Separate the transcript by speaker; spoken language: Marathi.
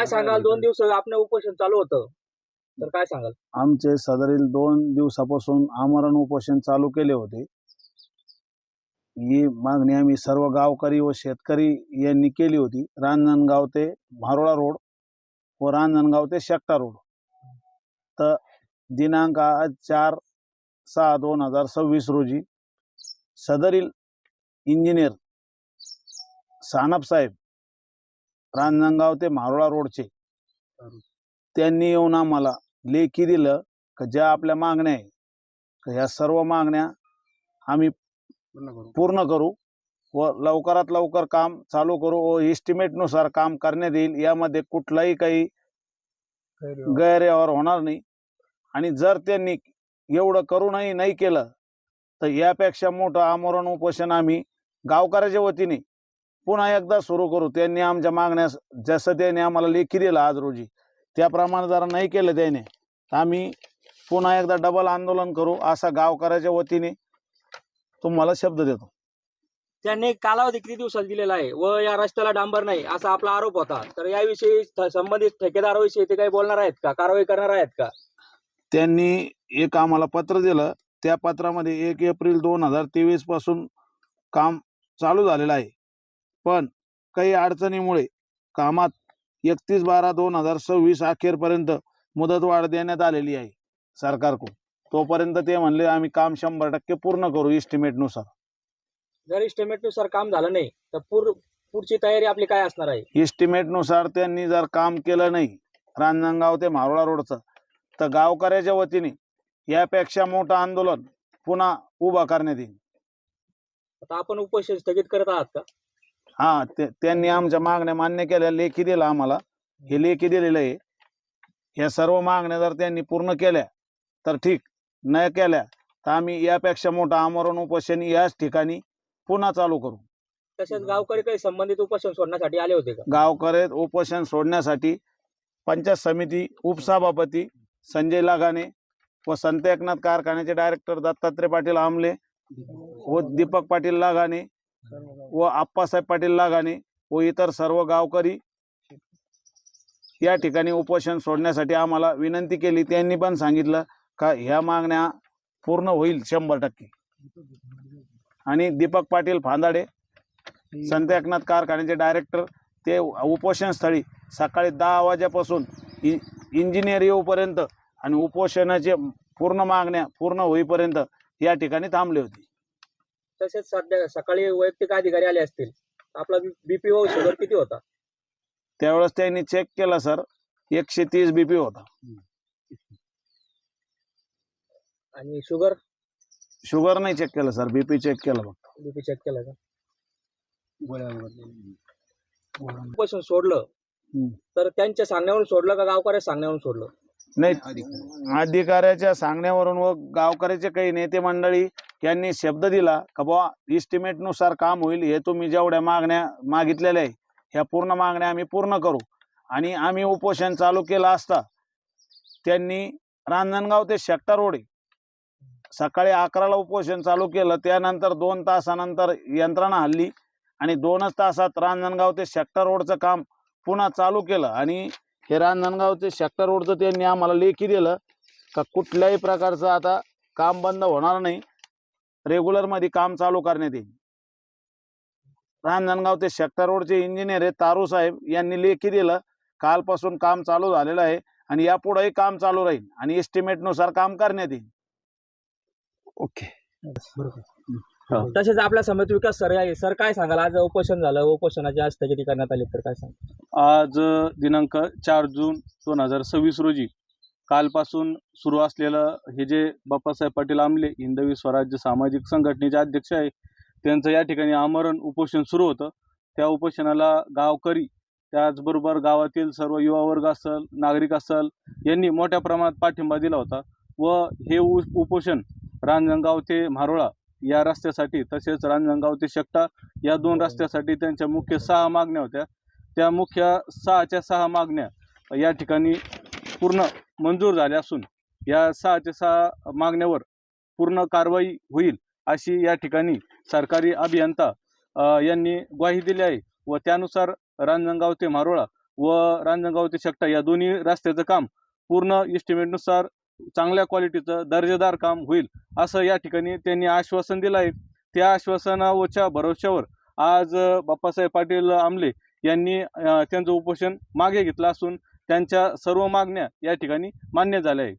Speaker 1: काय सांगाल? 2 दिवस आपलं उपोषण चालू होतं, तर काय सांगाल?
Speaker 2: आमचे सदरील 2 दिवसापासून आमरण उपोषण चालू केले होते. ही मागणी आम्ही सर्व गावकरी व शेतकरी यांनी केली होती. रांजणगाव ते मारोळा रोड व रांजणगाव ते शेकटा रोड. तर दिनांक आज 4/6/2026 रोजी सदरील इंजिनियर सानप साहेब रांजणगाव ते मारोळा रोडचे त्यांनी येऊन आम्हाला लेखी दिलं की ज्या आपल्या मागण्या आहे ह्या सर्व मागण्या आम्ही पूर्ण करू व लवकरात लवकर काम चालू करू व एस्टिमेटनुसार काम करण्यात येईल. यामध्ये कुठलाही काही गैरव्यवहार होणार नाही. आणि जर त्यांनी एवढं करूनही नाही केलं तर यापेक्षा मोठं आमरण उपोषण आम्ही गावकऱ्याच्या वतीने पुन्हा एकदा सुरू करू. त्यांनी आमच्या मागण्या जसं त्यांनी आम्हाला लेखी दिलं आज रोजी त्याप्रमाणे जर नाही केलं त्याने तर आम्ही पुन्हा एकदा डबल आंदोलन करू असा गावकऱ्याच्या वतीने तुम्हाला शब्द देतो.
Speaker 1: त्यांनी कालावधी किती दिवसाला दिलेला आहे व या रस्त्याला डांबर नाही असा आपला आरोप होता, तर याविषयी संबंधित ठेकेदाराविषयी ते काही बोलणार आहेत का, कारवाई करणार आहेत का?
Speaker 2: त्यांनी एक आम्हाला पत्र दिलं. त्या पत्रामध्ये 1 एप्रिल 2023 पासून काम चालू झालेलं आहे, पण काही अडचणीमुळे कामात 31/12/2026 अखेरपर्यंत मुदतवाढ देण्यात आलेली आहे सरकारकडून. तोपर्यंत ते म्हणले आम्ही काम 100% पूर्ण करू एस्टिमेटनुसार.
Speaker 1: जर एस्टिमेटनुसार काम झालं नाही तर पुढची तयारी आपली काय असणार आहे?
Speaker 2: एस्टिमेटनुसार त्यांनी जर काम केलं नाही रांजणगाव ते मारोळा रोडचं तर गावकऱ्याच्या वतीने यापेक्षा मोठं आंदोलन पुन्हा उभा करण्यात येईल.
Speaker 1: आता आपण उपोषण स्थगित करत आहात का?
Speaker 2: हा, त्यांनी आमच्या मागण्या मान्य केल्या, लेखी दिला आम्हाला. हे लेखी दिलेलं आहे. या सर्व मागण्या जर त्यांनी पूर्ण केल्या तर ठीक, न केल्या तर आम्ही यापेक्षा मोठं आमरण उपोषण याच ठिकाणी पुन्हा चालू करू.
Speaker 1: तसेच गावकरी काही संबंधित उपोषण सोडण्यासाठी आले होते का?
Speaker 2: गावकरी उपोषण सोडण्यासाठी पंचायत समिती उपसभापती संजय लगाने व संत एकनाथ कारखान्याचे डायरेक्टर दत्तात्रय पाटील आमले व दीपक पाटील लगाने व आप्पासाहेब पाटील लगाने व इतर सर्व गावकरी या ठिकाणी उपोषण सोडण्यासाठी आम्हाला विनंती केली. त्यांनी पण सांगितलं का ह्या मागण्या पूर्ण होईल 100%. आणि दीपक पाटील फांदाडे संत एकनाथ कारखान्याचे डायरेक्टर ते उपोषण स्थळी सकाळी 10 वाजेपासून इंजिनियर येऊपर्यंत आणि उपोषणाचे पूर्ण मागण्या पूर्ण होईपर्यंत या ठिकाणी थांबले होते.
Speaker 1: तसेच सध्या सकाळी वैयक्तिक अधिकारी आले असतील, आपला बीपी व शुगर किती होता?
Speaker 2: त्यावेळेस त्यांनी चेक केला सर, 130 BP होता.
Speaker 1: आणि शुगर
Speaker 2: नाही चेक केलं सर, बीपी चेक केलं फक्त.
Speaker 1: बीपी चेक केला का? उपोषण सोडलं तर त्यांच्या सांगण्यावरून सोडलं का गावकऱ्या सांगण्यावरून सोडलं?
Speaker 2: नाही, अधिकाऱ्याच्या सांगण्यावरून व गावकऱ्याचे काही नेते मंडळी यांनी शब्द दिला का बुवा एस्टिमेटनुसार काम होईल, हे तुम्ही जेवढ्या मागण्या मागितलेल्या आहे ह्या पूर्ण मागण्या आम्ही पूर्ण करू. आणि आम्ही उपोषण चालू केलं असता त्यांनी रांजणगाव ते शेकटा रोड सकाळी 11ला उपोषण चालू केलं. त्यानंतर 2 तासानंतर यंत्रणा हल्ली आणि 2च तासात रांजणगाव ते शेकटा रोडचं काम पुन्हा चालू केलं. आणि हे रांजणगाव ते शेकटा रोडचं त्यांनी आम्हाला लेखी दिलं का कुठल्याही प्रकारचं आता काम बंद होणार नाही, रेग्युलरमध्ये काम चालू करण्यात येईल. रांजणगाव ते शेकटा रोडचे इंजिनियर आहे तारू साहेब यांनी लेखी दिलं, कालपासून काम चालू झालेलं आहे आणि यापुढेही काम चालू राहील आणि एस्टिमेटनुसार काम करण्यात येईल.
Speaker 1: ओके, तसेच आपल्या समिती विकास सर आहे. सर काय सांगाल? आज उपोषण झालं, उपोषणाची आज स्थगिती करण्यात आली, तर काय सांगाल?
Speaker 3: आज दिनांक 4 जून 2026 रोजी कालपासून सुरू असलेलं हे जे बाप्पासाहेब पाटील आमले हिंदवी स्वराज्य सामाजिक संघटनेचे अध्यक्ष आहे त्यांचं या ठिकाणी आमरण उपोषण सुरू होतं. त्या उपोषणाला गावकरी त्याचबरोबर गावातील सर्व युवा वर्ग असेल, नागरिक असेल यांनी मोठ्या प्रमाणात पाठिंबा दिला होता. व हे उपोषण रांजणगाव ते मारोळा या रस्त्यासाठी तसेच रांजणगाव ते शेकटा या 2 रस्त्यासाठी त्यांच्या मुख्य 6 मागण्या होत्या. त्या मुख्य 6च्या 6 मागण्या या ठिकाणी पूर्ण मंजूर झाल्या असून या 6च्या 6 मागण्यावर पूर्ण कारवाई होईल अशी या ठिकाणी सरकारी अभियंता यांनी ग्वाही दिली आहे. व त्यानुसार रांजणगाव ते मारोळा व रांजणगाव ते शेकटा या दोन्ही रस्त्याचं काम पूर्ण इस्टिमेटनुसार चांगल्या क्वालिटीचं दर्जेदार काम होईल असं या ठिकाणी त्यांनी आश्वासन दिलं आहे. त्या आश्वासनाच्या भरोश्यावर आज बाप्पासाहेब पाटील आमले यांनी त्यांचं उपोषण मागे घेतलं असून त्यांच्या सर्व मागण्या या ठिकाणी मान्य झाल्या आहे.